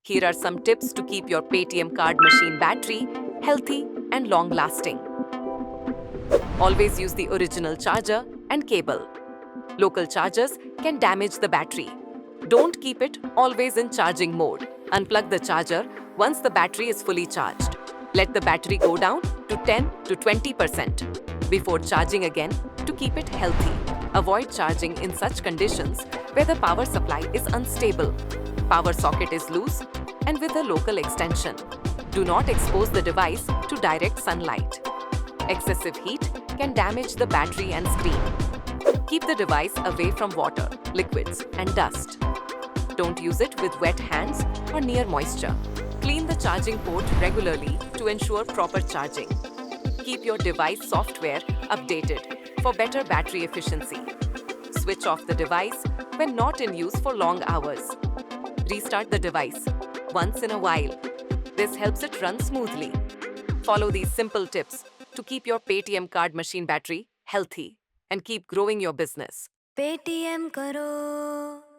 Here are some tips to keep your Paytm Card Machine battery healthy and long-lasting. Always use the original charger and cable. Local chargers can damage the battery. Don't keep it always in charging mode. Unplug the charger once the battery is fully charged. Let the battery go down to 10 to 20% before charging again to keep it healthy. Avoid charging in such conditions where the power supply is unstable, power socket is loose, and with a local extension. Do not expose the device to direct sunlight. Excessive heat can damage the battery and screen. Keep the device away from water, liquids, and dust. Don't use it with wet hands or near moisture. Clean the charging port regularly to ensure proper charging. Keep your device software updated for better battery efficiency. Switch off the device when not in use for long hours. Restart the device once in a while. This helps it run smoothly. Follow these simple tips to keep your Paytm Card Machine battery healthy and keep growing your business. Paytm करो।